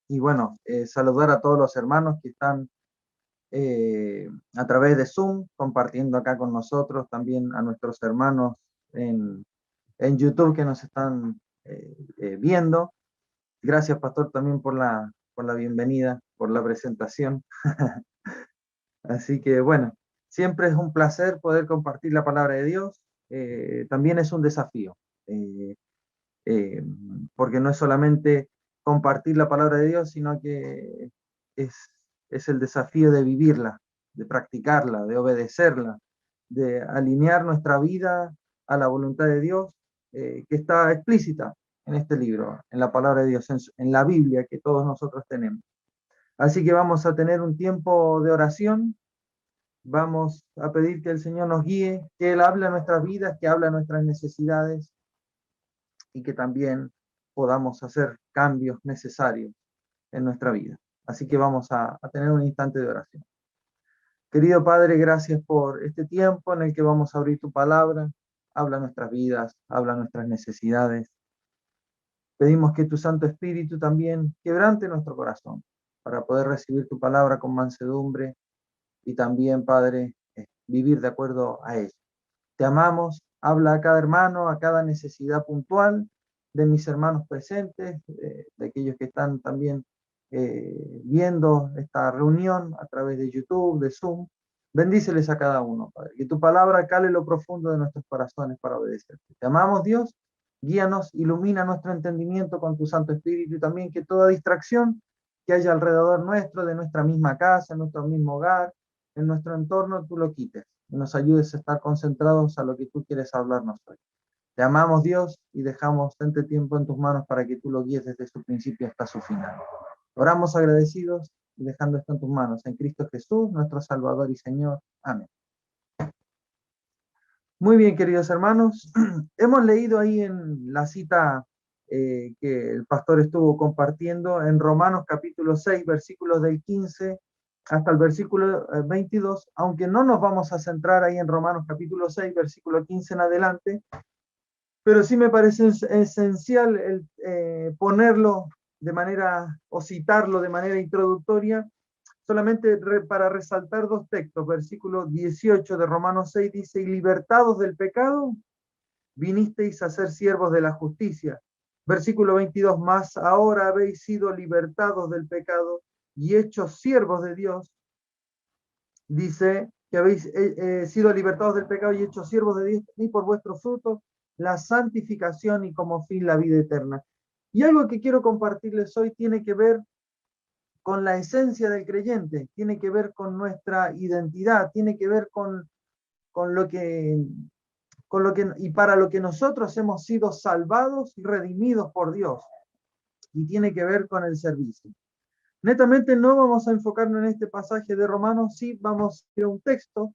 Y bueno, saludar a todos los hermanos que están a través de Zoom compartiendo acá con nosotros, también a nuestros hermanos en, en YouTube que nos están viendo. Gracias, Pastor, también por la bienvenida, por la presentación. Así que bueno, siempre es un placer poder compartir la palabra de Dios. También es un desafío, eh, eh, porque no es solamente compartir la palabra de Dios, sino que es, es el desafío de vivirla, de practicarla, de obedecerla, de alinear nuestra vida a la voluntad de Dios, que está explícita en este libro, en la palabra de Dios, en la Biblia que todos nosotros tenemos. Así que vamos a tener un tiempo de oración. Vamos a pedir que el Señor nos guíe, que Él hable a nuestras vidas, que hable a nuestras necesidades y que también podamos hacer cambios necesarios en nuestra vida. Así que vamos a tener un instante de oración. Querido Padre, gracias por este tiempo en el que vamos a abrir tu palabra. Habla nuestras vidas, habla nuestras necesidades. Pedimos que tu Santo Espíritu también quebrante nuestro corazón para poder recibir tu palabra con mansedumbre y también, Padre, vivir de acuerdo a ella. Te amamos, habla a cada hermano, a cada necesidad puntual de mis hermanos presentes, de aquellos que están también viendo esta reunión a través de YouTube, de Zoom. Bendíceles a cada uno, Padre. Que tu palabra cale lo profundo de nuestros corazones para obedecerte. Te amamos, Dios. Guíanos, ilumina nuestro entendimiento con tu Santo Espíritu y también que toda distracción que haya alrededor nuestro, de nuestra misma casa, en nuestro mismo hogar, en nuestro entorno, tú lo quites y nos ayudes a estar concentrados a lo que tú quieres hablarnos hoy. Te amamos, Dios, y dejamos este tiempo en tus manos para que tú lo guíes desde su principio hasta su final. Oramos agradecidos y dejando esto en tus manos, en Cristo Jesús, nuestro Salvador y Señor. Amén. Muy bien, queridos hermanos, hemos leído ahí en la cita que el pastor estuvo compartiendo en Romanos capítulo 6, versículos del 15 hasta el versículo 22, aunque no nos vamos a centrar ahí en Romanos capítulo 6, versículo 15 en adelante, pero sí me parece esencial ponerlo de manera, o citarlo de manera introductoria, solamente para resaltar dos textos. Versículo 18 de Romanos 6 dice, y libertados del pecado, vinisteis a ser siervos de la justicia. Versículo 22, más ahora habéis sido libertados del pecado y hechos siervos de Dios. Dice que habéis sido libertados del pecado y hechos siervos de Dios, y por vuestro fruto la santificación y como fin la vida eterna. Y algo que quiero compartirles hoy tiene que ver con la esencia del creyente, tiene que ver con nuestra identidad, tiene que ver con lo que, y para lo que nosotros hemos sido salvados y redimidos por Dios, y tiene que ver con el servicio. Netamente no vamos a enfocarnos en este pasaje de Romanos, sí vamos a ir a un texto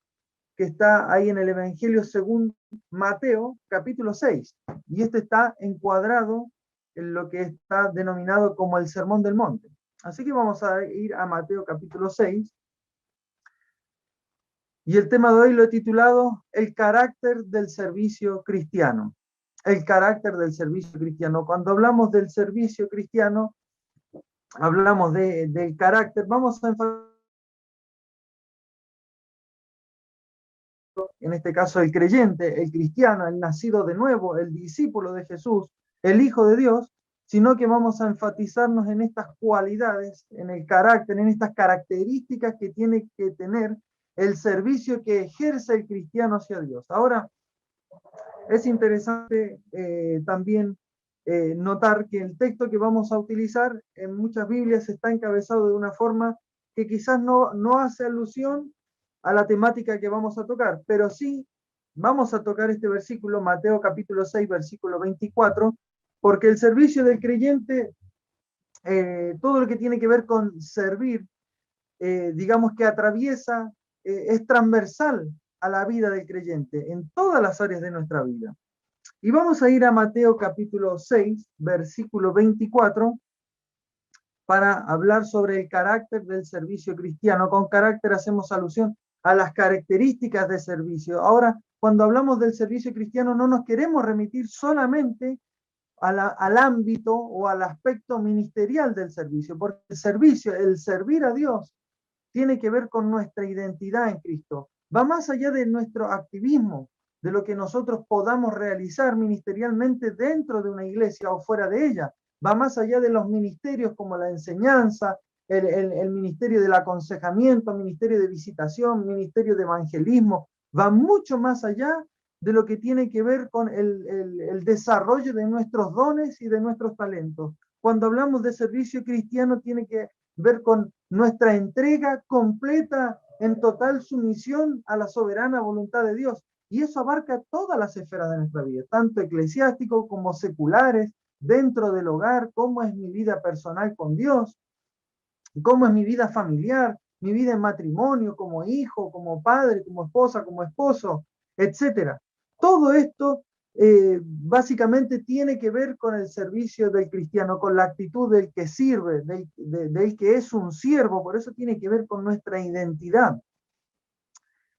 que está ahí en el Evangelio según Mateo, capítulo 6, y este está encuadrado en lo que está denominado como el Sermón del Monte. Así que vamos a ir a Mateo capítulo 6, y el tema de hoy lo he titulado El carácter del servicio cristiano. El carácter del servicio cristiano. Cuando hablamos del servicio cristiano, hablamos del carácter, vamos a enfocar en este caso el creyente, el cristiano, el nacido de nuevo, el discípulo de Jesús, el Hijo de Dios, sino que vamos a enfatizarnos en estas cualidades, en el carácter, en estas características que tiene que tener el servicio que ejerce el cristiano hacia Dios. Ahora, es interesante también notar que el texto que vamos a utilizar en muchas Biblias está encabezado de una forma que quizás no hace alusión a la temática que vamos a tocar, pero sí vamos a tocar este versículo, Mateo capítulo 6, versículo 24, porque el servicio del creyente, todo lo que tiene que ver con servir, digamos que atraviesa, es transversal a la vida del creyente en todas las áreas de nuestra vida. Y vamos a ir a Mateo capítulo 6, versículo 24, para hablar sobre el carácter del servicio cristiano. Con carácter hacemos alusión a las características de servicio. Ahora, cuando hablamos del servicio cristiano, no nos queremos remitir solamente al ámbito o al aspecto ministerial del servicio, porque el servicio, el servir a Dios, tiene que ver con nuestra identidad en Cristo. Va más allá de nuestro activismo, de lo que nosotros podamos realizar ministerialmente dentro de una iglesia o fuera de ella. Va más allá de los ministerios como la enseñanza, el ministerio del aconsejamiento, ministerio de visitación, ministerio de evangelismo. Va mucho más allá de lo que tiene que ver con el desarrollo de nuestros dones y de nuestros talentos. Cuando hablamos de servicio cristiano, tiene que ver con nuestra entrega completa en total sumisión a la soberana voluntad de Dios. Y eso abarca todas las esferas de nuestra vida, tanto eclesiásticos como seculares, dentro del hogar, cómo es mi vida personal con Dios, cómo es mi vida familiar, mi vida en matrimonio, como hijo, como padre, como esposa, como esposo, etcétera. Todo esto básicamente tiene que ver con el servicio del cristiano, con la actitud del que sirve, del que es un siervo, por eso tiene que ver con nuestra identidad.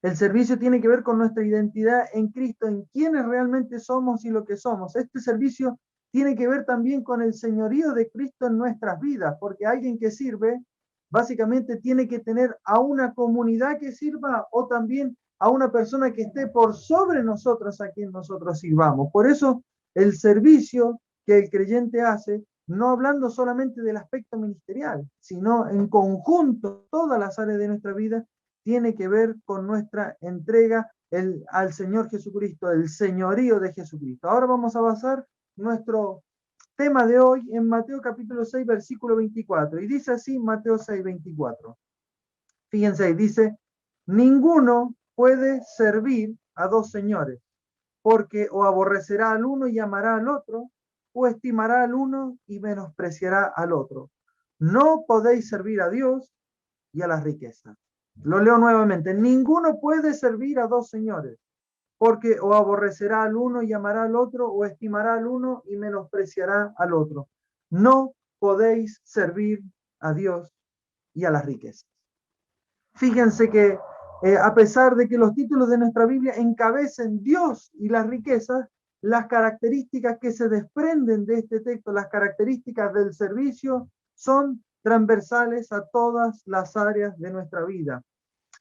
El servicio tiene que ver con nuestra identidad en Cristo, en quiénes realmente somos y lo que somos. Este servicio tiene que ver también con el señorío de Cristo en nuestras vidas, porque alguien que sirve básicamente tiene que tener a una comunidad que sirva o también a una persona que esté por sobre nosotros a quien nosotros sirvamos. Por eso el servicio que el creyente hace, no hablando solamente del aspecto ministerial, sino en conjunto, todas las áreas de nuestra vida, tiene que ver con nuestra entrega al Señor Jesucristo, el señorío de Jesucristo. Ahora vamos a basar nuestro tema de hoy en Mateo capítulo 6, versículo 24. Y dice así Mateo 6, 24. Fíjense, y dice, ninguno puede servir a dos señores, porque o aborrecerá al uno y amará al otro, o estimará al uno y menospreciará al otro. No podéis servir a Dios y a las riquezas. Lo leo nuevamente. Ninguno puede servir a dos señores, porque o aborrecerá al uno y amará al otro, o estimará al uno y menospreciará al otro. No podéis servir a Dios y a las riquezas. Fíjense que a pesar de que los títulos de nuestra Biblia encabecen Dios y las riquezas, las características que se desprenden de este texto, las características del servicio, son transversales a todas las áreas de nuestra vida.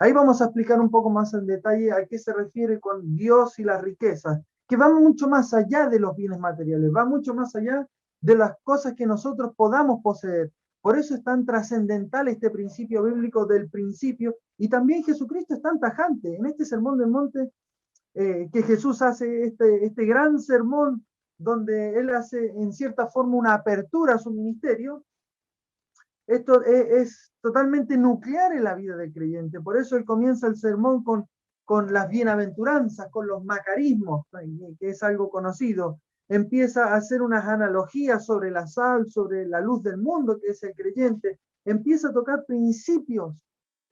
Ahí vamos a explicar un poco más en detalle a qué se refiere con Dios y las riquezas, que va mucho más allá de los bienes materiales, va mucho más allá de las cosas que nosotros podamos poseer. Por eso es tan trascendental este principio bíblico del principio, y también Jesucristo es tan tajante en este sermón del monte, que Jesús hace este gran sermón donde él hace en cierta forma una apertura a su ministerio. Esto es totalmente nuclear en la vida del creyente. Por eso él comienza el sermón con las bienaventuranzas, con los macarismos, que es algo conocido. Empieza a hacer unas analogías sobre la sal, sobre la luz del mundo, que es el creyente. Empieza a tocar principios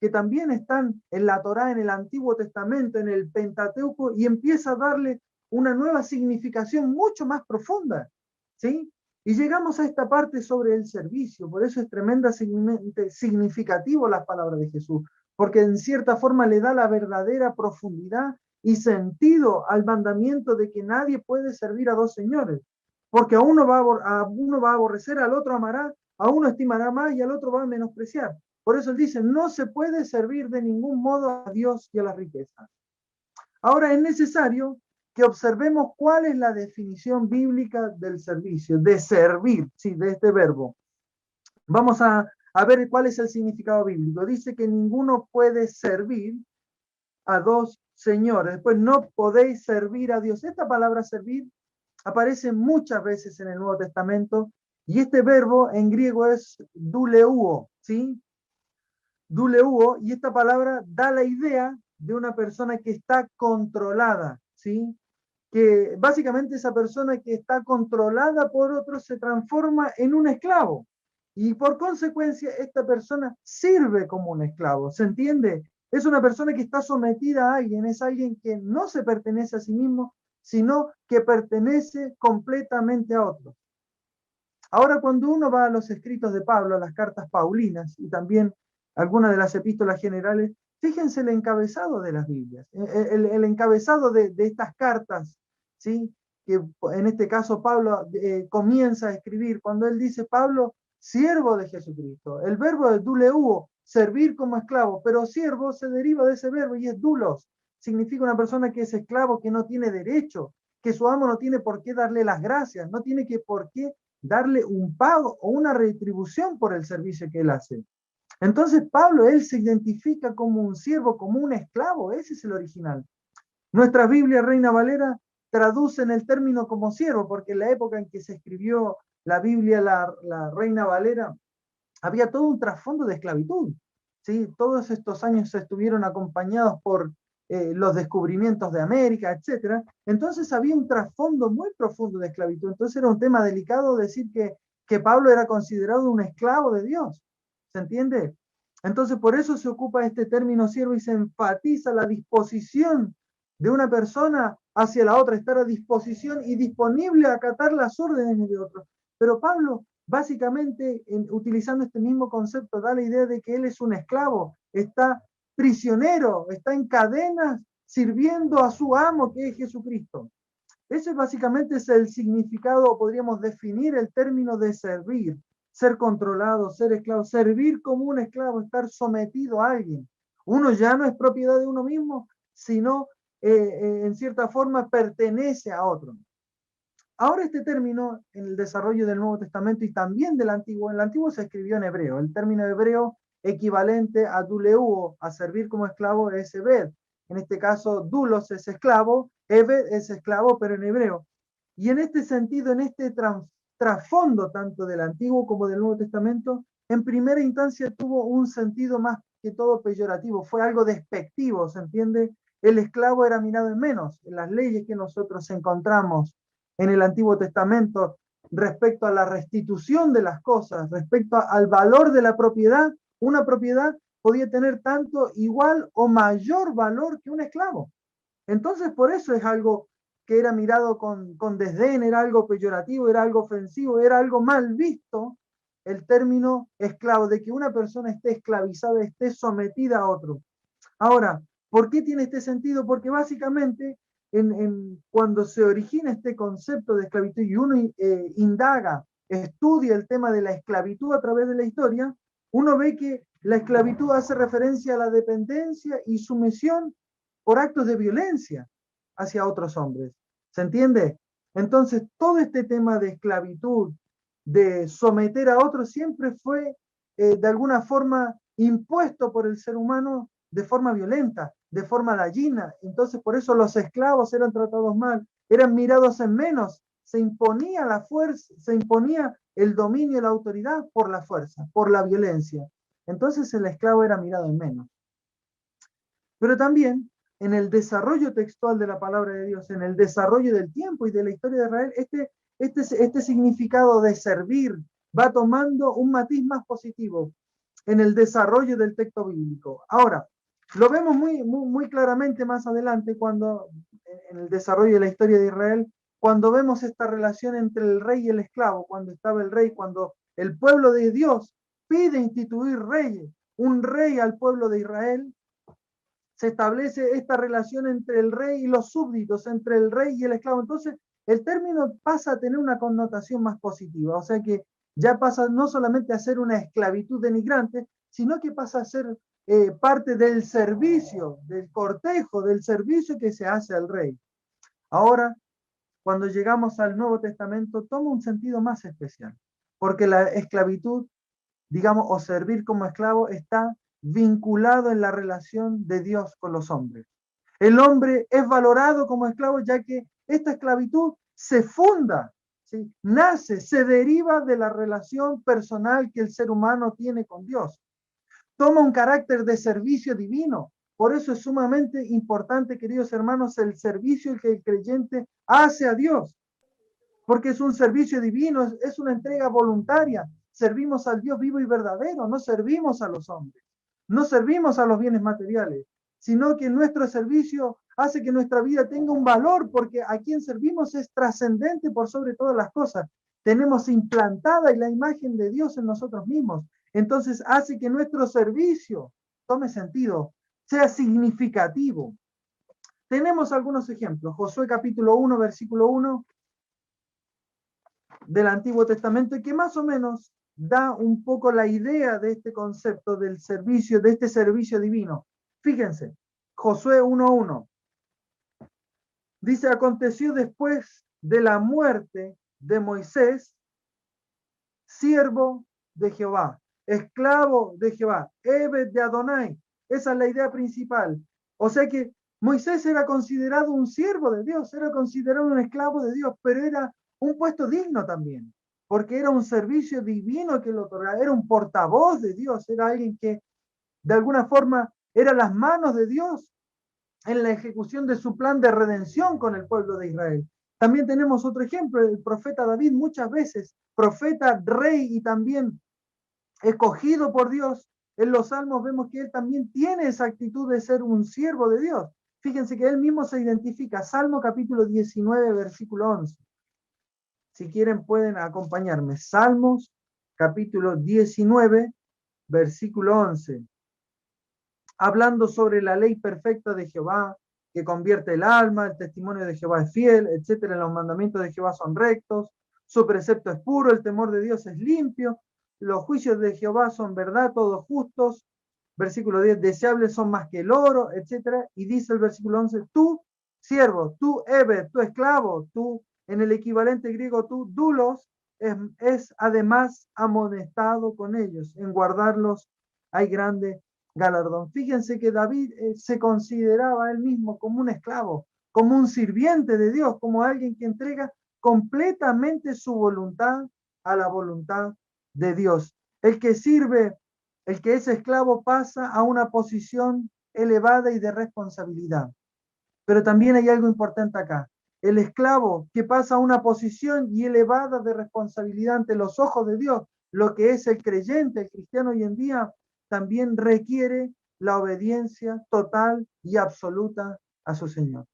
que también están en la Torá, en el Antiguo Testamento, en el Pentateuco, y empieza a darle una nueva significación mucho más profunda, ¿sí? Y llegamos a esta parte sobre el servicio, por eso es tremendamente significativo las palabras de Jesús, porque en cierta forma le da la verdadera profundidad y sentido al mandamiento de que nadie puede servir a dos señores, porque a uno va a aborrecer, al otro amará, a uno estimará más y al otro va a menospreciar. Por eso él dice, no se puede servir de ningún modo a Dios y a la riqueza. Ahora es necesario que observemos cuál es la definición bíblica del servicio, de servir, sí, de este verbo. Vamos a ver cuál es el significado bíblico. Dice que ninguno puede servir a dos señores. Después, no podéis servir a Dios. Esta palabra servir aparece muchas veces en el Nuevo Testamento y este verbo en griego es douleuo, ¿sí? Douleuo, y esta palabra da la idea de una persona que está controlada, ¿sí? Que básicamente esa persona que está controlada por otros se transforma en un esclavo. Y por consecuencia, esta persona sirve como un esclavo. ¿Se entiende? Es una persona que está sometida a alguien, es alguien que no se pertenece a sí mismo, sino que pertenece completamente a otro. Ahora, cuando uno va a los escritos de Pablo, a las cartas paulinas y también algunas de las epístolas generales, fíjense el encabezado de las Biblias, el encabezado de estas cartas, ¿sí? en este caso Pablo comienza a escribir, cuando él dice, Pablo, siervo de Jesucristo. El verbo es duleuo, servir como esclavo, pero siervo se deriva de ese verbo y es dulos. Significa una persona que es esclavo, que no tiene derecho, que su amo no tiene por qué darle las gracias, no tiene por qué darle un pago o una retribución por el servicio que él hace. Entonces Pablo, él se identifica como un siervo, como un esclavo, ese es el original. Nuestra Biblia Reina Valera traduce en el término como siervo, porque en la época en que se escribió la Biblia, la Reina Valera, había todo un trasfondo de esclavitud. ¿Sí? Todos estos años estuvieron acompañados por los descubrimientos de América, etc. Entonces había un trasfondo muy profundo de esclavitud. Entonces era un tema delicado decir que Pablo era considerado un esclavo de Dios. ¿Se entiende? Entonces por eso se ocupa este término siervo y se enfatiza la disposición de una persona hacia la otra, estar a disposición y disponible a acatar las órdenes de otro. Pero Pablo, básicamente, utilizando este mismo concepto, da la idea de que él es un esclavo, está prisionero, está en cadenas sirviendo a su amo, que es Jesucristo. Ese básicamente es el significado, podríamos definir el término de servir, ser controlado, ser esclavo, servir como un esclavo, estar sometido a alguien. Uno ya no es propiedad de uno mismo, sino en cierta forma pertenece a otro. Ahora este término, en el desarrollo del Nuevo Testamento y también del Antiguo, en el Antiguo se escribió en hebreo. El término hebreo equivalente a duleuo, a servir como esclavo, es ebed. En este caso, dulos es esclavo, ebed es esclavo, pero en hebreo. Y en este sentido, en este trasfondo tanto del Antiguo como del Nuevo Testamento, en primera instancia tuvo un sentido más que todo peyorativo, fue algo despectivo, ¿se entiende? El esclavo era mirado en menos. En las leyes que nosotros encontramos en el Antiguo Testamento respecto a la restitución de las cosas, respecto al valor de la propiedad, una propiedad podía tener tanto igual o mayor valor que un esclavo. Entonces, por eso es algo que era mirado con desdén, era algo peyorativo, era algo ofensivo, era algo mal visto el término esclavo, de que una persona esté esclavizada, esté sometida a otro. Ahora, ¿por qué tiene este sentido? Porque básicamente cuando se origina este concepto de esclavitud y uno indaga, estudia el tema de la esclavitud a través de la historia, uno ve que la esclavitud hace referencia a la dependencia y sumisión por actos de violencia hacia otros hombres. ¿Se entiende? Entonces, todo este tema de esclavitud, de someter a otros, siempre fue de alguna forma impuesto por el ser humano de forma violenta, de forma dañina. Entonces, por eso los esclavos eran tratados mal, eran mirados en menos, se imponía la fuerza, se imponía el dominio y la autoridad por la fuerza, por la violencia. Entonces el esclavo era mirado en menos. Pero también en el desarrollo textual de la palabra de Dios, en el desarrollo del tiempo y de la historia de Israel, este significado de servir va tomando un matiz más positivo en el desarrollo del texto bíblico. Ahora, lo vemos muy claramente más adelante cuando, en el desarrollo de la historia de Israel, cuando vemos esta relación entre el rey y el esclavo, cuando estaba el rey, cuando el pueblo de Dios pide instituir reyes, un rey al pueblo de Israel, se establece esta relación entre el rey y los súbditos, entre el rey y el esclavo. Entonces, el término pasa a tener una connotación más positiva, o sea que ya pasa no solamente a ser una esclavitud denigrante, sino que pasa a ser parte del servicio, del cortejo, del servicio que se hace al rey. Ahora, cuando llegamos al Nuevo Testamento, toma un sentido más especial, porque la esclavitud, digamos, o servir como esclavo está vinculado en la relación de Dios con los hombres. El hombre es valorado como esclavo ya que esta esclavitud se funda, ¿sí? Nace, se deriva de la relación personal que el ser humano tiene con Dios. Toma un carácter de servicio divino. Por eso es sumamente importante, queridos hermanos, el servicio que el creyente hace a Dios, porque es un servicio divino, es una entrega voluntaria. Servimos al Dios vivo y verdadero, no servimos a los hombres, no servimos a los bienes materiales, sino que nuestro servicio hace que nuestra vida tenga un valor, porque a quien servimos es trascendente por sobre todas las cosas. Tenemos implantada la imagen de Dios en nosotros mismos. Entonces hace que nuestro servicio tome sentido, sea significativo. Tenemos algunos ejemplos. Josué capítulo 1, versículo 1 del Antiguo Testamento y que más o menos da un poco la idea de este concepto del servicio, de este servicio divino. Fíjense, Josué 1:1 dice: aconteció después de la muerte de Moisés, siervo de Jehová, esclavo de Jehová, Ebed de Adonai. Esa es la idea principal. O sea que Moisés era considerado un siervo de Dios, era considerado un esclavo de Dios, pero era un puesto digno también, porque era un servicio divino que lo otorgaba, era un portavoz de Dios, era alguien que de alguna forma era las manos de Dios en la ejecución de su plan de redención con el pueblo de Israel. También tenemos otro ejemplo, el profeta David, muchas veces, profeta, rey y también escogido por Dios. En los salmos vemos que él también tiene esa actitud de ser un siervo de Dios. Fíjense que él mismo se identifica, Salmo capítulo 19, versículo 11. Si quieren pueden acompañarme. Salmos capítulo 19, versículo 11. Hablando sobre la ley perfecta de Jehová, que convierte el alma, el testimonio de Jehová es fiel, etcétera. Los mandamientos de Jehová son rectos, su precepto es puro, el temor de Dios es limpio, los juicios de Jehová son verdad, todos justos. Versículo 10, deseables son más que el oro, etcétera. Y dice el versículo 11, tú, siervo, tú, Ebed, tú, esclavo, tú, en el equivalente griego, tú, dulos, es además amonestado con ellos. En guardarlos hay grande galardón. Fíjense que David se consideraba a él mismo como un esclavo, como un sirviente de Dios, como alguien que entrega completamente su voluntad a la voluntad de Dios. El que sirve, el que es esclavo pasa a una posición elevada y de responsabilidad. Pero también hay algo importante acá. El esclavo que pasa a una posición y elevada de responsabilidad ante los ojos de Dios, lo que es el creyente, el cristiano hoy en día, también requiere la obediencia total y absoluta a su Señor.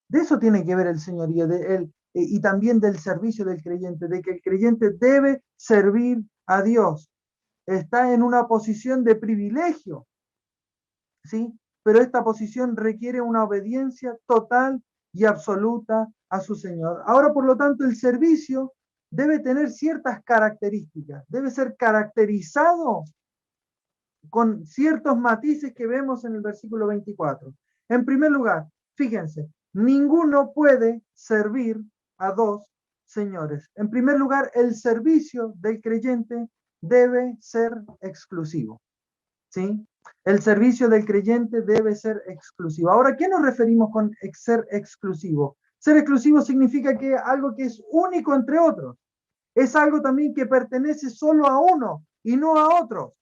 De eso tiene que ver el señorío de él y también del servicio del creyente, de que el creyente debe servir a Dios. Está en una posición de privilegio, ¿sí? Pero esta posición requiere una obediencia total y absoluta a su Señor. Ahora, por lo tanto, el servicio debe tener ciertas características, debe ser caracterizado con ciertos matices que vemos en el versículo 24. En primer lugar, fíjense, ninguno puede servir a dos señores. En primer lugar, el servicio del creyente debe ser exclusivo, ¿sí? El servicio del creyente debe ser exclusivo. Ahora, ¿qué nos referimos con ser exclusivo? Ser exclusivo significa que algo que es único entre otros. Es algo también que pertenece solo a uno y no a otros.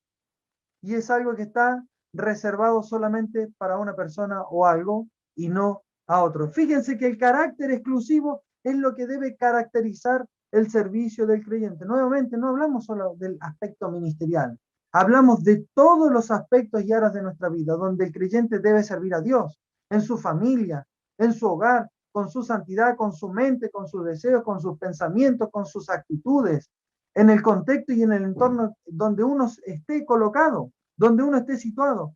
Y es algo que está reservado solamente para una persona o algo y no a otro. Fíjense que el carácter exclusivo es lo que debe caracterizar el servicio del creyente. Nuevamente, no hablamos solo del aspecto ministerial, hablamos de todos los aspectos y áreas de nuestra vida, donde el creyente debe servir a Dios, en su familia, en su hogar, con su santidad, con su mente, con sus deseos, con sus pensamientos, con sus actitudes, en el contexto y en el entorno donde uno esté colocado, donde uno esté situado.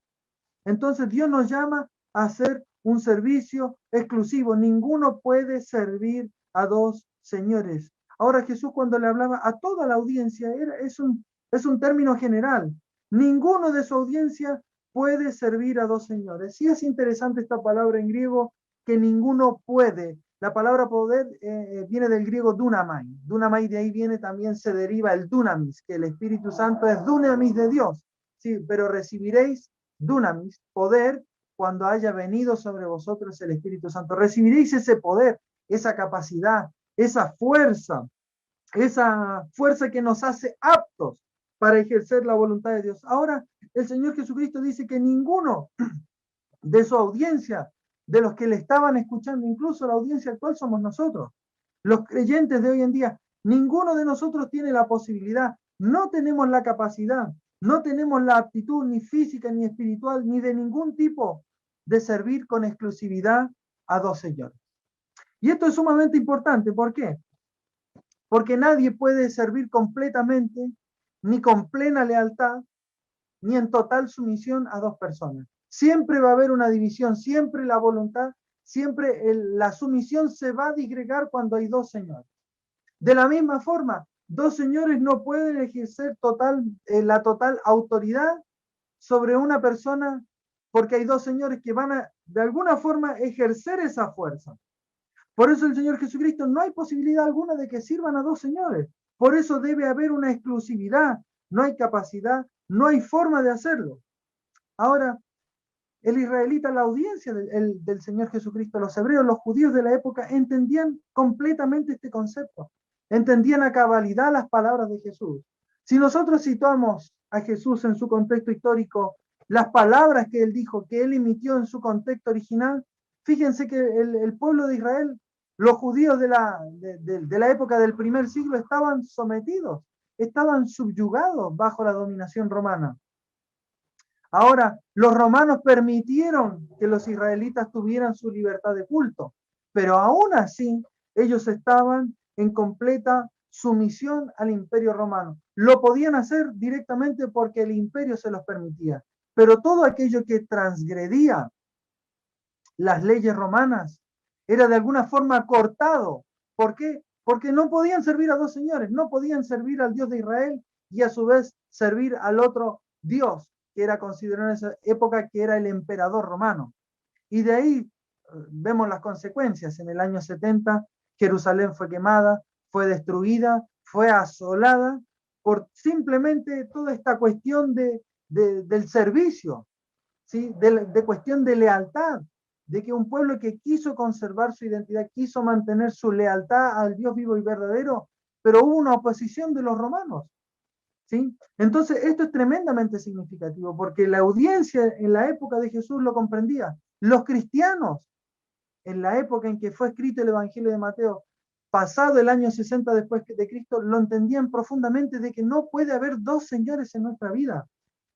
Entonces Dios nos llama a hacer un servicio exclusivo. Ninguno puede servir a dos señores. Ahora Jesús cuando le hablaba a toda la audiencia, es un término general. Ninguno de su audiencia puede servir a dos señores. Sí es interesante esta palabra en griego, que ninguno puede. La palabra poder viene del griego dunamai. Dunamai de ahí viene también, se deriva el dunamis, que el Espíritu Santo es dunamis de Dios. Sí, pero recibiréis dunamis, poder, cuando haya venido sobre vosotros el Espíritu Santo. Recibiréis ese poder, esa capacidad, esa fuerza que nos hace aptos para ejercer la voluntad de Dios. Ahora, el Señor Jesucristo dice que ninguno de su audiencia, de los que le estaban escuchando, incluso la audiencia actual somos nosotros, los creyentes de hoy en día, ninguno de nosotros tiene la posibilidad, no tenemos la capacidad, no tenemos la aptitud ni física, ni espiritual, ni de ningún tipo de servir con exclusividad a dos señores. Y esto es sumamente importante. ¿Por qué? Porque nadie puede servir completamente, ni con plena lealtad, ni en total sumisión a dos personas. Siempre va a haber una división, siempre la voluntad, siempre la sumisión se va a disgregar cuando hay dos señores. De la misma forma, dos señores no pueden ejercer la total autoridad sobre una persona porque hay dos señores que van a, de alguna forma, ejercer esa fuerza. Por eso el Señor Jesucristo no hay posibilidad alguna de que sirvan a dos señores. Por eso debe haber una exclusividad, no hay capacidad, no hay forma de hacerlo. Ahora, el israelita, la audiencia del Señor Jesucristo, los hebreos, los judíos de la época, entendían completamente este concepto. Entendían a cabalidad las palabras de Jesús. Si nosotros situamos a Jesús en su contexto histórico, las palabras que él dijo, que él emitió en su contexto original, fíjense que el pueblo de Israel, los judíos de la época del primer siglo estaban sometidos, estaban subyugados bajo la dominación romana. Ahora, los romanos permitieron que los israelitas tuvieran su libertad de culto, pero aún así ellos estaban en completa sumisión al imperio romano. Lo podían hacer directamente porque el imperio se los permitía, pero todo aquello que transgredía las leyes romanas era de alguna forma cortado. ¿Por qué? Porque no podían servir a dos señores, no podían servir al Dios de Israel y a su vez servir al otro Dios, que era considerado en esa época que era el emperador romano. Y de ahí vemos las consecuencias. En el año 70, Jerusalén fue quemada, fue destruida, fue asolada por simplemente toda esta cuestión del servicio, ¿sí? de cuestión de lealtad, de que un pueblo que quiso conservar su identidad, quiso mantener su lealtad al Dios vivo y verdadero, pero hubo una oposición de los romanos. ¿Sí? Entonces, esto es tremendamente significativo porque la audiencia en la época de Jesús lo comprendía. Los cristianos, en la época en que fue escrito el Evangelio de Mateo, pasado el año 60 después de Cristo, lo entendían profundamente de que no puede haber dos señores en nuestra vida.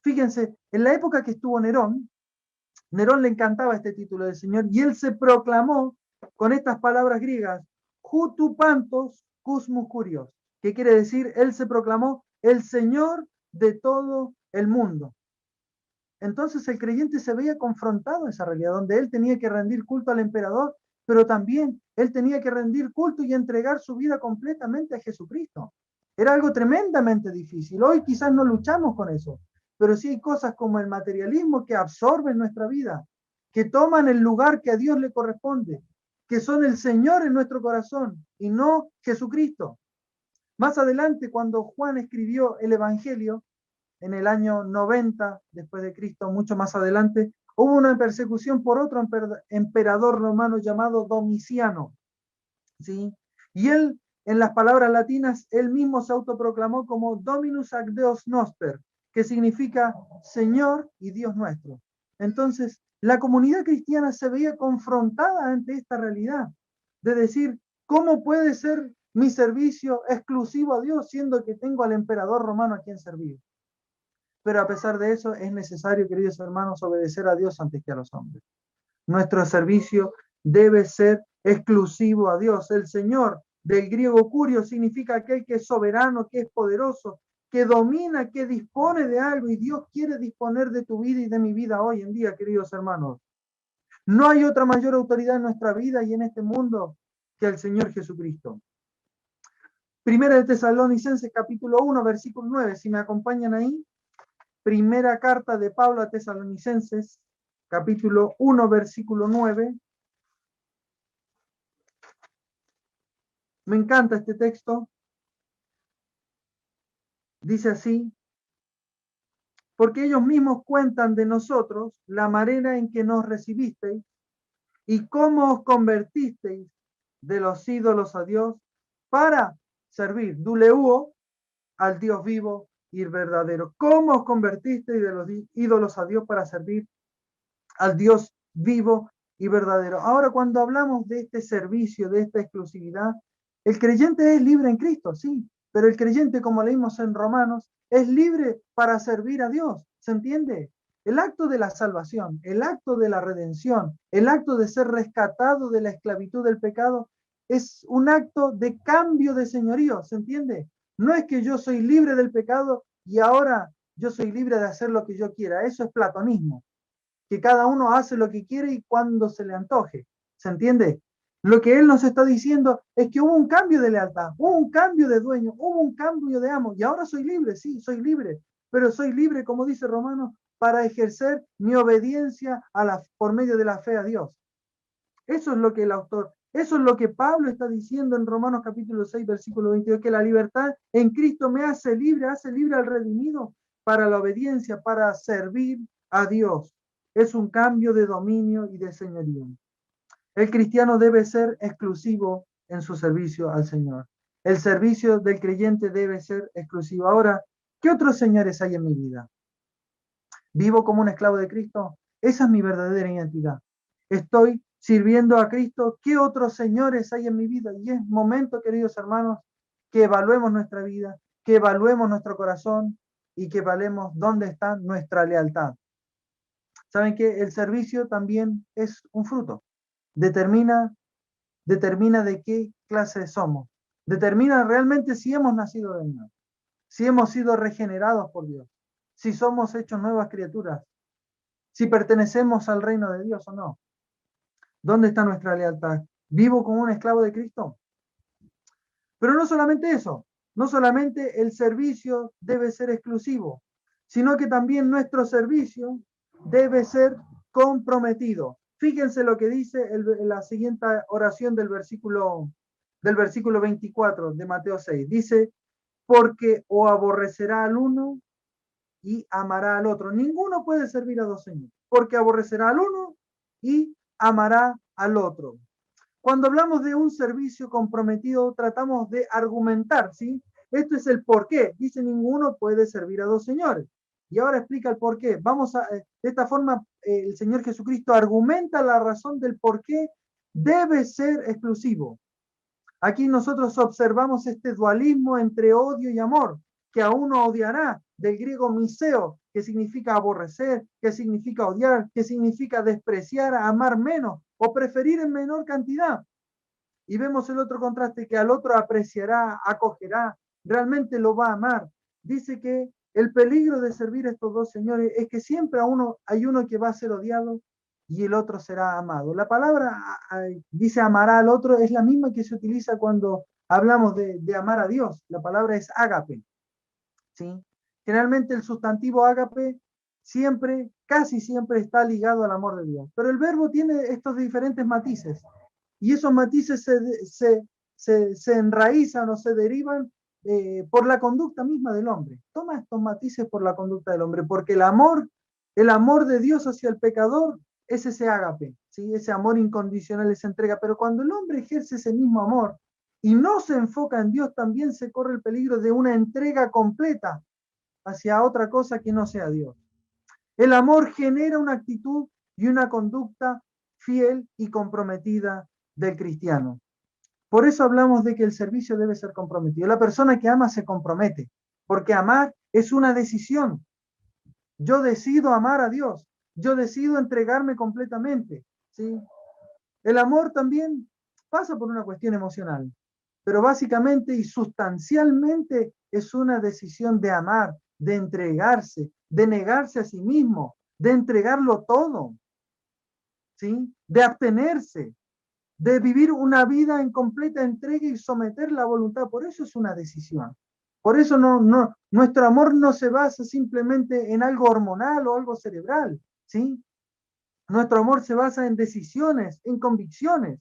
Fíjense, en la época que estuvo Nerón, Nerón le encantaba este título del Señor y él se proclamó con estas palabras griegas, Hutu Pantos Cusmus Curios, que quiere decir, él se proclamó el Señor de todo el mundo. Entonces el creyente se veía confrontado a esa realidad, donde él tenía que rendir culto al emperador, pero también él tenía que rendir culto y entregar su vida completamente a Jesucristo. Era algo tremendamente difícil. Hoy quizás no luchamos con eso, pero sí hay cosas como el materialismo que absorben nuestra vida, que toman el lugar que a Dios le corresponde, que son el Señor en nuestro corazón y no Jesucristo. Más adelante, cuando Juan escribió el Evangelio, en el año 90 después de Cristo, mucho más adelante, hubo una persecución por otro emperador romano llamado Domiciano, ¿sí? Y él, en las palabras latinas, él mismo se autoproclamó como Dominus ac Deus noster, que significa Señor y Dios nuestro. Entonces, la comunidad cristiana se veía confrontada ante esta realidad, de decir, ¿cómo puede ser mi servicio exclusivo a Dios, siendo que tengo al emperador romano a quien servir? Pero a pesar de eso es necesario, queridos hermanos, obedecer a Dios antes que a los hombres. Nuestro servicio debe ser exclusivo a Dios. El Señor, del griego curio, significa aquel que es soberano, que es poderoso, que domina, que dispone de algo, y Dios quiere disponer de tu vida y de mi vida hoy en día, queridos hermanos. No hay otra mayor autoridad en nuestra vida y en este mundo que el Señor Jesucristo. Primera de Tesalonicenses capítulo 1, versículo 9, si me acompañan ahí. Primera carta de Pablo a Tesalonicenses, capítulo 1, versículo 9. Me encanta este texto. Dice así, porque ellos mismos cuentan de nosotros la manera en que nos recibisteis y cómo os convertisteis de los ídolos a Dios para servir, duleuo, al Dios vivo y verdadero. ¿Cómo os convertisteis de los ídolos a Dios para servir al Dios vivo y verdadero? Ahora, cuando hablamos de este servicio, de esta exclusividad, el creyente es libre en Cristo, sí, pero el creyente, como leímos en Romanos, es libre para servir a Dios, ¿se entiende? El acto de la salvación, el acto de la redención, el acto de ser rescatado de la esclavitud del pecado, es un acto de cambio de señorío, ¿se entiende? No es que yo soy libre del pecado y ahora yo soy libre de hacer lo que yo quiera, eso es platonismo, que cada uno hace lo que quiere y cuando se le antoje, ¿se entiende? Lo que Él nos está diciendo es que hubo un cambio de lealtad, hubo un cambio de dueño, hubo un cambio de amo, y ahora soy libre, sí, soy libre, pero soy libre, como dice Romanos, para ejercer mi obediencia por medio de la fe a Dios. Eso es lo que el autor, eso es lo que Pablo está diciendo en Romanos capítulo 6, versículo 22, que la libertad en Cristo me hace libre al redimido para la obediencia, para servir a Dios. Es un cambio de dominio y de señorío. El cristiano debe ser exclusivo en su servicio al Señor. El servicio del creyente debe ser exclusivo. Ahora, ¿qué otros señores hay en mi vida? ¿Vivo como un esclavo de Cristo? Esa es mi verdadera identidad. Estoy sirviendo a Cristo. ¿Qué otros señores hay en mi vida? Y es momento, queridos hermanos, que evaluemos nuestra vida, que evaluemos nuestro corazón y que evaluemos dónde está nuestra lealtad. ¿Saben qué? El servicio también es un fruto. Determina de qué clase somos. Determina realmente si hemos nacido de nuevo, si hemos sido regenerados por Dios, si somos hechos nuevas criaturas, si pertenecemos al reino de Dios o no. ¿Dónde está nuestra lealtad? ¿Vivo como un esclavo de Cristo? Pero no solamente eso, no solamente el servicio debe ser exclusivo, sino que también nuestro servicio debe ser comprometido. Fíjense lo que dice la siguiente oración del versículo 24 de Mateo 6. Dice, porque o aborrecerá al uno y amará al otro. Ninguno puede servir a dos señores, porque aborrecerá al uno y amará al otro. Cuando hablamos de un servicio comprometido, tratamos de argumentar, ¿sí? Esto es el por qué. Dice, ninguno puede servir a dos señores. Y ahora explica el por qué. De esta forma, el Señor Jesucristo argumenta la razón del por qué debe ser exclusivo. Aquí nosotros observamos este dualismo entre odio y amor, que a uno odiará, del griego miseo, que significa aborrecer, que significa odiar, que significa despreciar, amar menos o preferir en menor cantidad. Y vemos el otro contraste, que al otro apreciará, acogerá, realmente lo va a amar. Dice que el peligro de servir a estos dos señores es que siempre hay uno que va a ser odiado y el otro será amado. La palabra dice amará al otro, es la misma que se utiliza cuando hablamos de amar a Dios. La palabra es ágape, ¿sí? Generalmente el sustantivo ágape siempre, casi siempre está ligado al amor de Dios. Pero el verbo tiene estos diferentes matices. Y esos matices se enraizan o se derivan por la conducta misma del hombre. Toma estos matices por la conducta del hombre, porque el amor de Dios hacia el pecador es ese ágape, ¿sí? Ese amor incondicional, esa entrega. Pero cuando el hombre ejerce ese mismo amor y no se enfoca en Dios, también se corre el peligro de una entrega completa hacia otra cosa que no sea Dios. El amor genera una actitud y una conducta fiel y comprometida del cristiano. Por eso hablamos de que el servicio debe ser comprometido. La persona que ama se compromete, porque amar es una decisión. Yo decido amar a Dios, yo decido entregarme completamente, ¿sí? El amor también pasa por una cuestión emocional, pero básicamente y sustancialmente es una decisión de amar, de entregarse, de negarse a sí mismo, de entregarlo todo, ¿sí? De abstenerse, de vivir una vida en completa entrega y someter la voluntad. Por eso es una decisión. Por eso nuestro amor no se basa simplemente en algo hormonal o algo cerebral, ¿sí? Nuestro amor se basa en decisiones, en convicciones.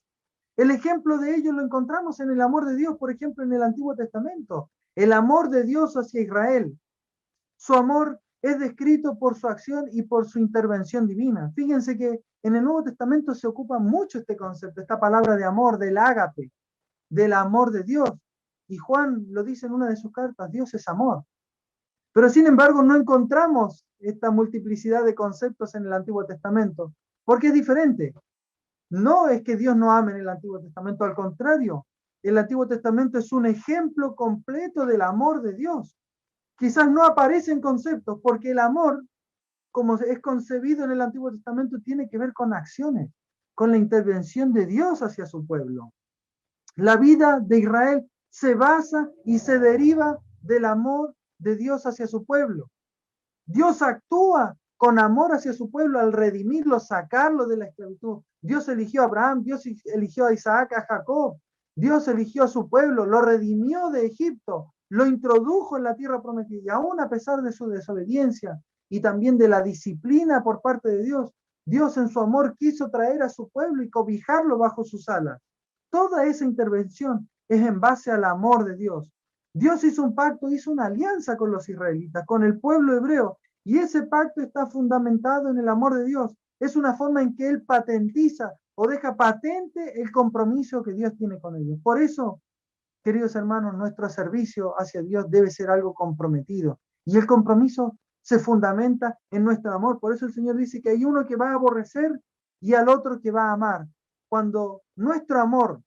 El ejemplo de ello lo encontramos en el amor de Dios, por ejemplo, en el Antiguo Testamento. El amor de Dios hacia Israel. Su amor es descrito por su acción y por su intervención divina. Fíjense que en el Nuevo Testamento se ocupa mucho este concepto, esta palabra de amor, del ágape, del amor de Dios. Y Juan lo dice en una de sus cartas, Dios es amor. Pero sin embargo no encontramos esta multiplicidad de conceptos en el Antiguo Testamento, porque es diferente. No es que Dios no ame en el Antiguo Testamento, al contrario, el Antiguo Testamento es un ejemplo completo del amor de Dios. Quizás no aparecen conceptos, porque el amor, como es concebido en el Antiguo Testamento, tiene que ver con acciones, con la intervención de Dios hacia su pueblo. La vida de Israel se basa y se deriva del amor de Dios hacia su pueblo. Dios actúa con amor hacia su pueblo al redimirlo, sacarlo de la esclavitud. Dios eligió a Abraham, Dios eligió a Isaac, a Jacob, Dios eligió a su pueblo, lo redimió de Egipto, lo introdujo en la tierra prometida, y aún a pesar de su desobediencia y también de la disciplina por parte de Dios, Dios en su amor quiso traer a su pueblo y cobijarlo bajo sus alas. Toda esa intervención es en base al amor de Dios. Dios hizo un pacto, hizo una alianza con los israelitas, con el pueblo hebreo, y ese pacto está fundamentado en el amor de Dios. Es una forma en que Él patentiza o deja patente el compromiso que Dios tiene con ellos. Por eso, queridos hermanos, nuestro servicio hacia Dios debe ser algo comprometido. Y el compromiso se fundamenta en nuestro amor. Por eso el Señor dice que hay uno que va a aborrecer y al otro que va a amar. Cuando nuestro amor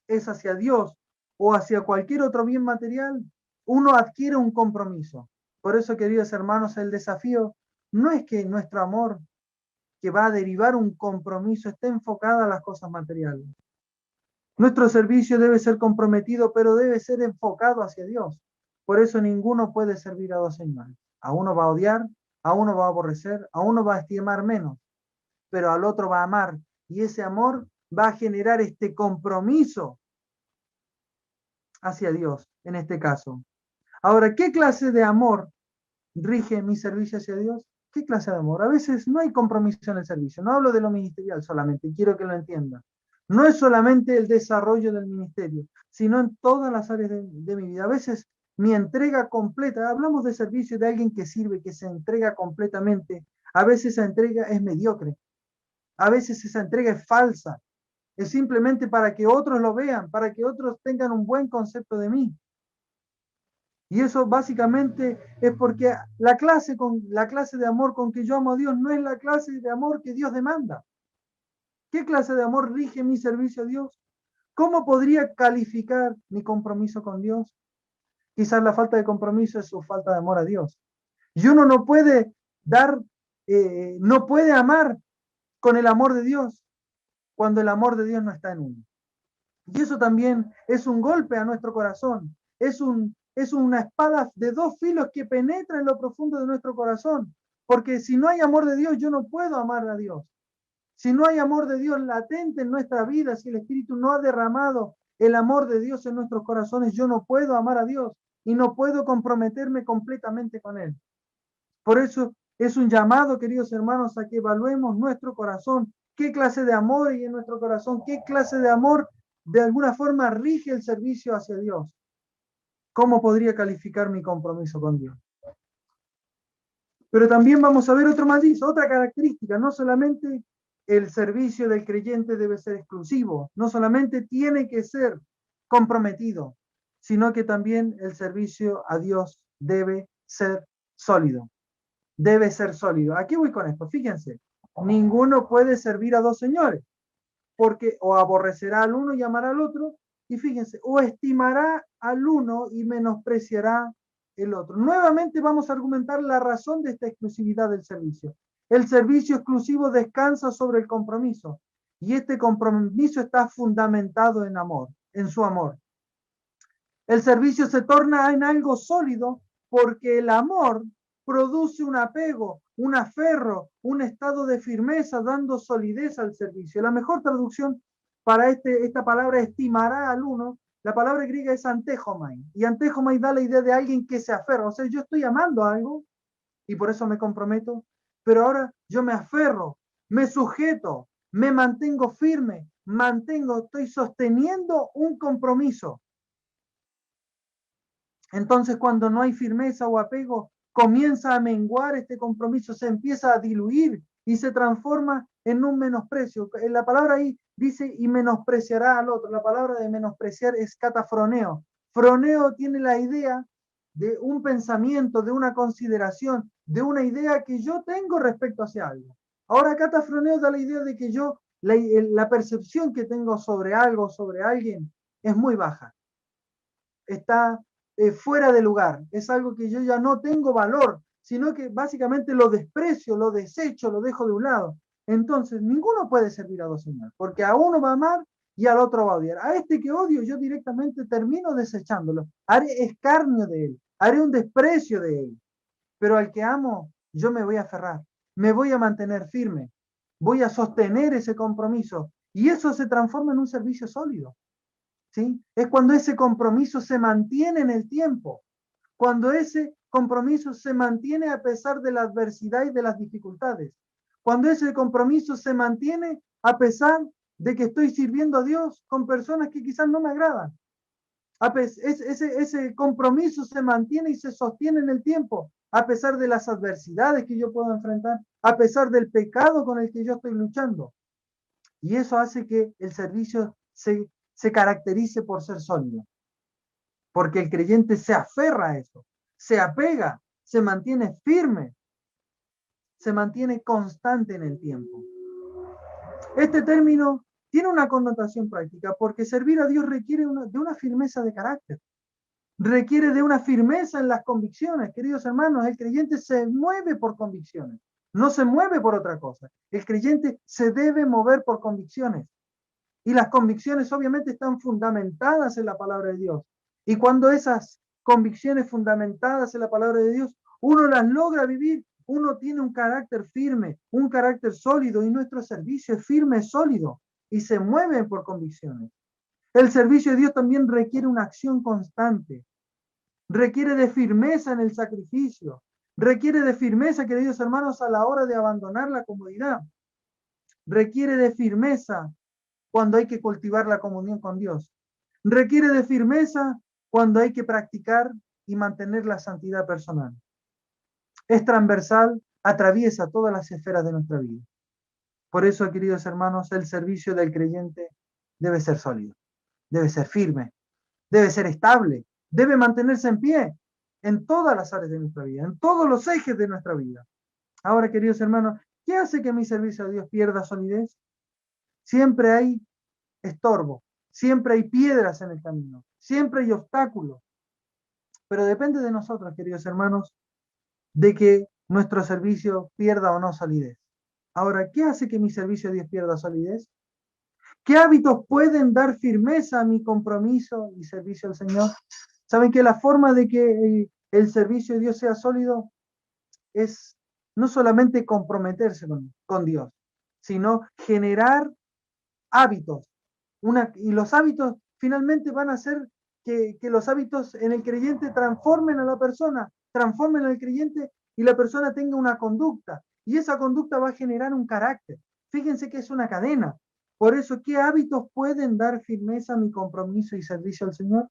es hacia Dios o hacia cualquier otro bien material, uno adquiere un compromiso. Por eso, queridos hermanos, el desafío no es que nuestro amor, que va a derivar un compromiso, esté enfocado a las cosas materiales. Nuestro servicio debe ser comprometido, pero debe ser enfocado hacia Dios. Por eso ninguno puede servir a dos señores. A uno va a odiar, a uno va a aborrecer, a uno va a estimar menos, pero al otro va a amar. Y ese amor va a generar este compromiso hacia Dios, en este caso. Ahora, ¿qué clase de amor rige mi servicio hacia Dios? ¿Qué clase de amor? A veces no hay compromiso en el servicio. No hablo de lo ministerial solamente, quiero que lo entiendan. No es solamente el desarrollo del ministerio, sino en todas las áreas de mi vida. A veces mi entrega completa, hablamos de servicio de alguien que sirve, que se entrega completamente. A veces esa entrega es mediocre. A veces esa entrega es falsa. Es simplemente para que otros lo vean, para que otros tengan un buen concepto de mí. Y eso básicamente es porque la clase de amor con que yo amo a Dios no es la clase de amor que Dios demanda. ¿Qué clase de amor rige mi servicio a Dios? ¿Cómo podría calificar mi compromiso con Dios? Quizás la falta de compromiso es su falta de amor a Dios. Y uno no puede no puede amar con el amor de Dios cuando el amor de Dios no está en uno. Y eso también es un golpe a nuestro corazón. Es una espada de dos filos que penetra en lo profundo de nuestro corazón. Porque si no hay amor de Dios, yo no puedo amar a Dios. Si no hay amor de Dios latente en nuestra vida, si el Espíritu no ha derramado el amor de Dios en nuestros corazones, yo no puedo amar a Dios y no puedo comprometerme completamente con Él. Por eso es un llamado, queridos hermanos, a que evaluemos nuestro corazón. ¿Qué clase de amor hay en nuestro corazón? ¿Qué clase de amor de alguna forma rige el servicio hacia Dios? ¿Cómo podría calificar mi compromiso con Dios? Pero también vamos a ver otro matiz, otra característica. No solamente el servicio del creyente debe ser exclusivo, no solamente tiene que ser comprometido, sino que también el servicio a Dios debe ser sólido. Debe ser sólido. ¿A qué voy con esto? Fíjense, ninguno puede servir a dos señores, porque o aborrecerá al uno y amará al otro, y fíjense, o estimará al uno y menospreciará el otro. Nuevamente vamos a argumentar la razón de esta exclusividad del servicio. El servicio exclusivo descansa sobre el compromiso, y este compromiso está fundamentado en amor, en su amor. El servicio se torna en algo sólido porque el amor produce un apego, un aferro, un estado de firmeza, dando solidez al servicio. La mejor traducción para esta palabra estimará al uno, la palabra griega es antejomai, y antejomai da la idea de alguien que se aferra, o sea, yo estoy amando a algo y por eso me comprometo, pero ahora yo me aferro, me sujeto, me mantengo firme, estoy sosteniendo un compromiso. Entonces, cuando no hay firmeza o apego, comienza a menguar este compromiso, se empieza a diluir y se transforma en un menosprecio. La palabra ahí dice y menospreciará al otro. La palabra de menospreciar es catafroneo. Froneo tiene la idea de un pensamiento, de una consideración, de una idea que yo tengo respecto hacia algo. Ahora, catafroneo da la idea de que yo, la percepción que tengo sobre algo, sobre alguien, es muy baja. Está fuera de lugar, es algo que yo ya no tengo valor, sino que básicamente lo desprecio, lo desecho, lo dejo de un lado. Entonces, ninguno puede servir a dos señores, porque a uno va a amar y al otro va a odiar. A este que odio, yo directamente termino desechándolo, haré escarnio de él, haré un desprecio de él, pero al que amo, yo me voy a aferrar, me voy a mantener firme, voy a sostener ese compromiso y eso se transforma en un servicio sólido, ¿sí? Es cuando ese compromiso se mantiene en el tiempo, cuando ese compromiso se mantiene a pesar de la adversidad y de las dificultades, cuando ese compromiso se mantiene a pesar de que estoy sirviendo a Dios con personas que quizás no me agradan. Ese compromiso se mantiene y se sostiene en el tiempo, a pesar de las adversidades que yo puedo enfrentar, a pesar del pecado con el que yo estoy luchando. Y eso hace que el servicio se caracterice por ser sólido, porque el creyente se aferra a eso, se apega, se mantiene firme, se mantiene constante en el tiempo. Este término tiene una connotación práctica porque servir a Dios requiere de una firmeza de carácter, requiere de una firmeza en las convicciones. Queridos hermanos, el creyente se mueve por convicciones, no se mueve por otra cosa. El creyente se debe mover por convicciones. Y las convicciones obviamente están fundamentadas en la palabra de Dios. Y cuando esas convicciones fundamentadas en la palabra de Dios, uno las logra vivir, uno tiene un carácter firme, un carácter sólido, y nuestro servicio es firme, es sólido, y se mueve por convicciones. El servicio de Dios también requiere una acción constante, requiere de firmeza en el sacrificio, requiere de firmeza, queridos hermanos, a la hora de abandonar la comodidad, requiere de firmeza cuando hay que cultivar la comunión con Dios, requiere de firmeza cuando hay que practicar y mantener la santidad personal. Es transversal, atraviesa todas las esferas de nuestra vida. Por eso, queridos hermanos, el servicio del creyente debe ser sólido, debe ser firme, debe ser estable, debe mantenerse en pie en todas las áreas de nuestra vida, en todos los ejes de nuestra vida. Ahora, queridos hermanos, ¿qué hace que mi servicio a Dios pierda solidez? Siempre hay estorbo, siempre hay piedras en el camino, siempre hay obstáculos, pero depende de nosotros, queridos hermanos, de que nuestro servicio pierda o no solidez. Ahora, ¿qué hace que mi servicio a Dios pierda solidez? ¿Qué hábitos pueden dar firmeza a mi compromiso y servicio al Señor? Saben que la forma de que el servicio de Dios sea sólido es no solamente comprometerse con Dios, sino generar hábitos. Y los hábitos finalmente van a hacer que los hábitos en el creyente transformen a la persona, transformen al creyente y la persona tenga una conducta. Y esa conducta va a generar un carácter. Fíjense que es una cadena. Por eso, ¿qué hábitos pueden dar firmeza a mi compromiso y servicio al Señor?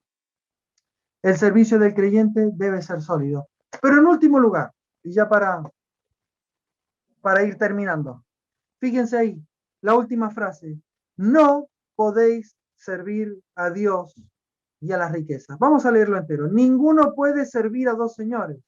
El servicio del creyente debe ser sólido. Pero en último lugar, y ya para ir terminando, fíjense ahí, la última frase, no podéis servir a Dios y a las riquezas. Vamos a leerlo entero. Ninguno puede servir a dos señores,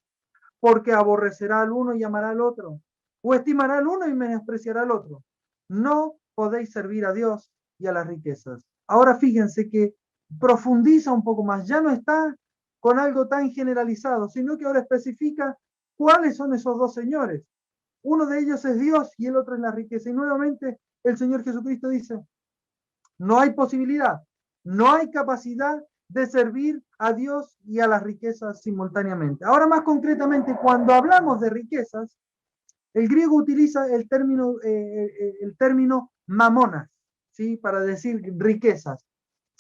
porque aborrecerá al uno y amará al otro, o estimará al uno y menospreciará al otro. No podéis servir a Dios y a las riquezas. Ahora fíjense que profundiza un poco más, ya no está con algo tan generalizado, sino que ahora especifica cuáles son esos dos señores. Uno de ellos es Dios y el otro es la riqueza. Y nuevamente el Señor Jesucristo dice, no hay posibilidad, no hay capacidad de servir a Dios y a las riquezas simultáneamente. Ahora más concretamente, cuando hablamos de riquezas, el griego utiliza el término mamonas, ¿sí? Para decir riquezas.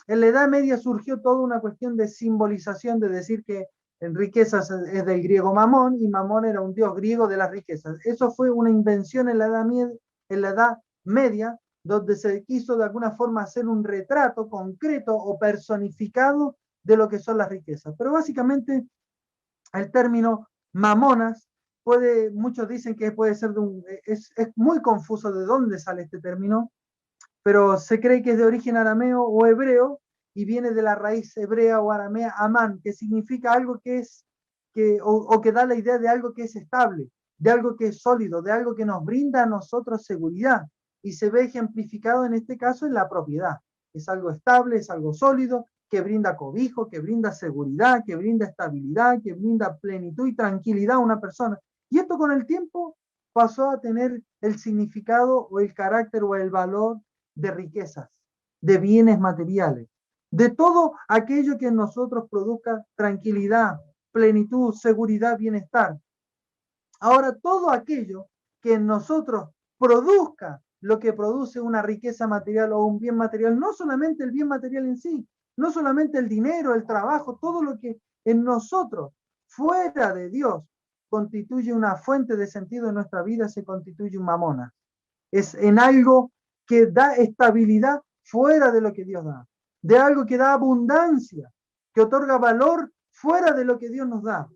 En la Edad Media surgió toda una cuestión de simbolización, de decir que en riquezas es del griego mamón, y mamón era un dios griego de las riquezas. Eso fue una invención en la Edad Media, donde se quiso de alguna forma hacer un retrato concreto o personificado de lo que son las riquezas. Pero básicamente el término mamonas muchos dicen que puede ser es muy confuso de dónde sale este término, pero se cree que es de origen arameo o hebreo y viene de la raíz hebrea o aramea amán, que significa algo que es, o que da la idea de algo que es estable, de algo que es sólido, de algo que nos brinda a nosotros seguridad, y se ve ejemplificado en este caso en la propiedad. Es algo estable, es algo sólido, que brinda cobijo, que brinda seguridad, que brinda estabilidad, que brinda plenitud y tranquilidad a una persona. Y esto con el tiempo pasó a tener el significado o el carácter o el valor de riquezas, de bienes materiales, de todo aquello que en nosotros produzca tranquilidad, plenitud, seguridad, bienestar. Ahora, todo aquello que en nosotros produzca lo que produce una riqueza material o un bien material, no solamente el bien material en sí, no solamente el dinero, el trabajo, todo lo que en nosotros, fuera de Dios, constituye una fuente de sentido en nuestra vida, se constituye un mamona. Es en algo que da estabilidad fuera de lo que Dios da, de algo que da abundancia, que otorga valor fuera de lo que Dios nos da.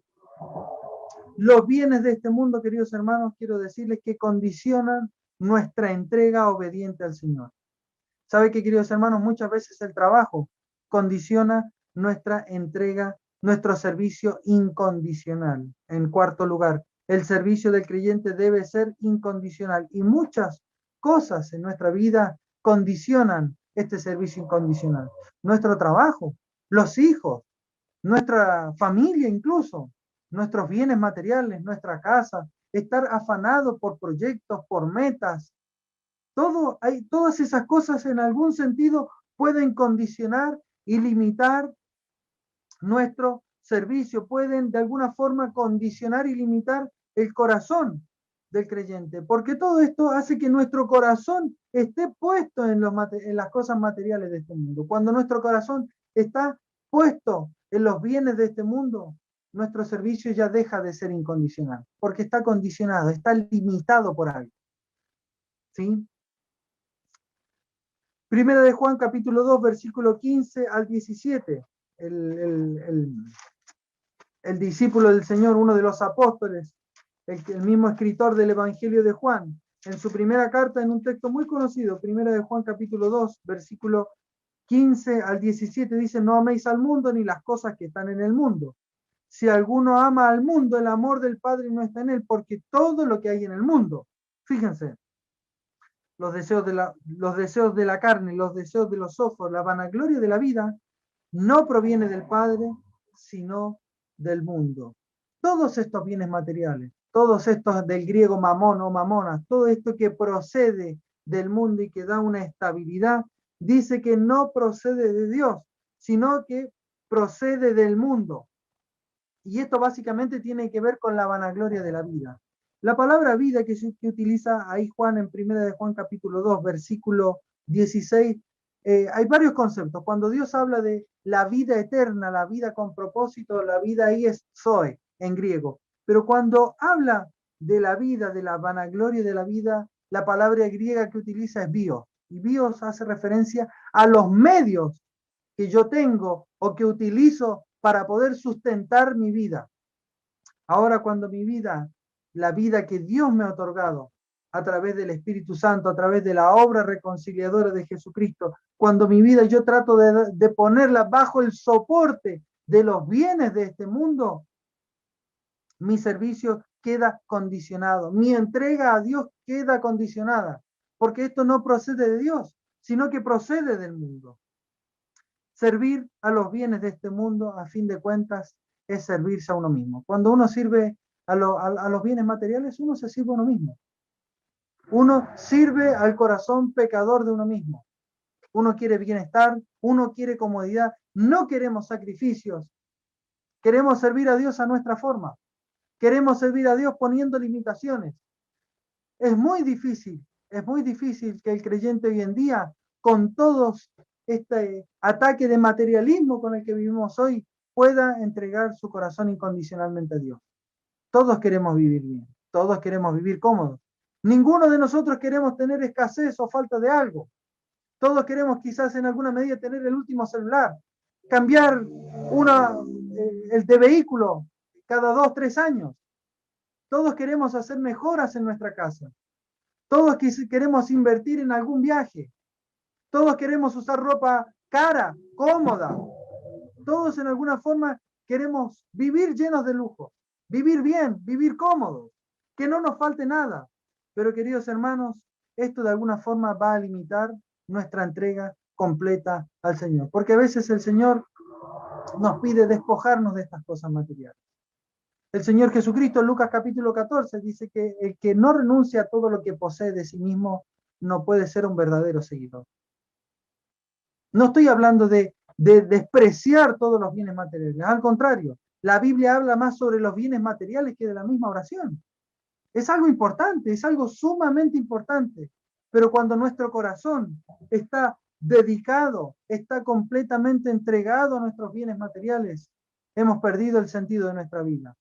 Los bienes de este mundo, queridos hermanos, quiero decirles que condicionan nuestra entrega obediente al Señor. ¿Sabe qué, queridos hermanos? Muchas veces el trabajo condiciona nuestra entrega, nuestro servicio incondicional. En cuarto lugar, el servicio del creyente debe ser incondicional y muchas cosas en nuestra vida condicionan este servicio incondicional. Nuestro trabajo, los hijos, nuestra familia incluso, nuestros bienes materiales, nuestra casa, estar afanado por proyectos, por metas. Todas esas cosas en algún sentido pueden condicionar y limitar nuestro servicio, pueden de alguna forma condicionar y limitar el corazón del creyente, porque todo esto hace que nuestro corazón esté puesto en las cosas materiales de este mundo. Cuando nuestro corazón está puesto en los bienes de este mundo, nuestro servicio ya deja de ser incondicional, porque está condicionado, está limitado por algo. ¿Sí? Primera de Juan, capítulo 2, versículo 15 al 17. El discípulo del Señor, uno de los apóstoles, el mismo escritor del Evangelio de Juan, en su primera carta, en un texto muy conocido, Primera de Juan, capítulo 2, versículo 15 al 17, dice: no améis al mundo ni las cosas que están en el mundo. Si alguno ama al mundo, el amor del Padre no está en él, porque todo lo que hay en el mundo, fíjense, los deseos de la carne, los deseos de los ojos, la vanagloria de la vida, no proviene del Padre, sino del mundo. Todos estos bienes materiales, todos estos del griego mamón o mamona, todo esto que procede del mundo y que da una estabilidad, dice que no procede de Dios, sino que procede del mundo. Y esto básicamente tiene que ver con la vanagloria de la vida. La palabra vida que utiliza ahí Juan en primera de Juan capítulo 2, versículo 16, hay varios conceptos. Cuando Dios habla de la vida eterna, la vida con propósito, la vida ahí es zoe en griego. Pero cuando habla de la vida, de la vanagloria de la vida, la palabra griega que utiliza es bios. Y bios hace referencia a los medios que yo tengo o que utilizo para poder sustentar mi vida. Ahora cuando mi vida, la vida que Dios me ha otorgado a través del Espíritu Santo, a través de la obra reconciliadora de Jesucristo, cuando mi vida yo trato de ponerla bajo el soporte de los bienes de este mundo, mi servicio queda condicionado, mi entrega a Dios queda condicionada, porque esto no procede de Dios, sino que procede del mundo. Servir a los bienes de este mundo, a fin de cuentas, es servirse a uno mismo. Cuando uno sirve a los bienes materiales, uno se sirve a uno mismo. Uno sirve al corazón pecador de uno mismo. Uno quiere bienestar, uno quiere comodidad, no queremos sacrificios. Queremos servir a Dios a nuestra forma. Queremos servir a Dios poniendo limitaciones. Es muy difícil que el creyente hoy en día, con todos este ataque de materialismo con el que vivimos hoy, pueda entregar su corazón incondicionalmente a Dios. Todos queremos vivir bien, todos queremos vivir cómodos. Ninguno de nosotros queremos tener escasez o falta de algo. Todos queremos quizás en alguna medida tener el último celular, cambiar el de vehículo cada 2, 3 años. Todos queremos hacer mejoras en nuestra casa. Todos queremos invertir en algún viaje. Todos queremos usar ropa cara, cómoda. Todos en alguna forma queremos vivir llenos de lujo, vivir bien, vivir cómodos, que no nos falte nada. Pero queridos hermanos, esto de alguna forma va a limitar nuestra entrega completa al Señor. Porque a veces el Señor nos pide despojarnos de estas cosas materiales. El Señor Jesucristo en Lucas capítulo 14 dice que el que no renuncia a todo lo que posee de sí mismo no puede ser un verdadero seguidor. No estoy hablando de despreciar todos los bienes materiales. Al contrario, la Biblia habla más sobre los bienes materiales que de la misma oración. Es algo importante, es algo sumamente importante. Pero cuando nuestro corazón está dedicado, está completamente entregado a nuestros bienes materiales, hemos perdido el sentido de nuestra vida.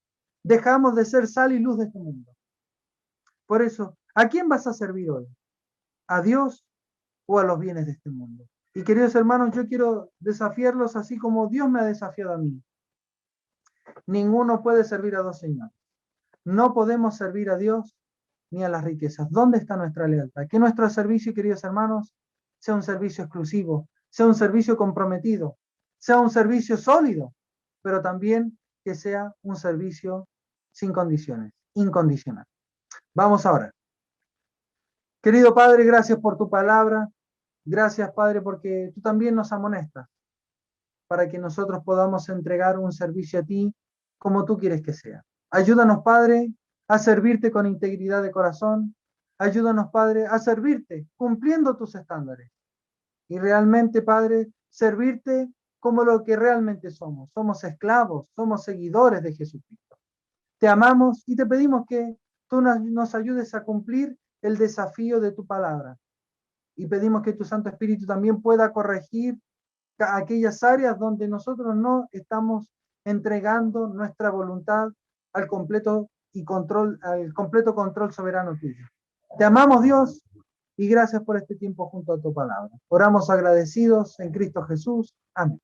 Dejamos de ser sal y luz de este mundo. Por eso, ¿a quién vas a servir hoy? ¿A Dios o a los bienes de este mundo? Y queridos hermanos, yo quiero desafiarlos así como Dios me ha desafiado a mí. Ninguno puede servir a dos señores. No podemos servir a Dios ni a las riquezas. ¿Dónde está nuestra lealtad? Que nuestro servicio, queridos hermanos, sea un servicio exclusivo, sea un servicio comprometido, sea un servicio sólido, pero también que sea un servicio sin condiciones, incondicional. Vamos ahora. Querido Padre, gracias por tu palabra. Gracias, Padre, porque tú también nos amonestas para que nosotros podamos entregar un servicio a ti como tú quieres que sea. Ayúdanos, Padre, a servirte con integridad de corazón. Ayúdanos, Padre, a servirte cumpliendo tus estándares. Y realmente, Padre, servirte como lo que realmente somos. Somos esclavos, somos seguidores de Jesucristo. Te amamos y te pedimos que tú nos ayudes a cumplir el desafío de tu palabra. Y pedimos que tu Santo Espíritu también pueda corregir aquellas áreas donde nosotros no estamos entregando nuestra voluntad al completo control soberano tuyo. Te amamos, Dios, y gracias por este tiempo junto a tu palabra. Oramos agradecidos en Cristo Jesús. Amén.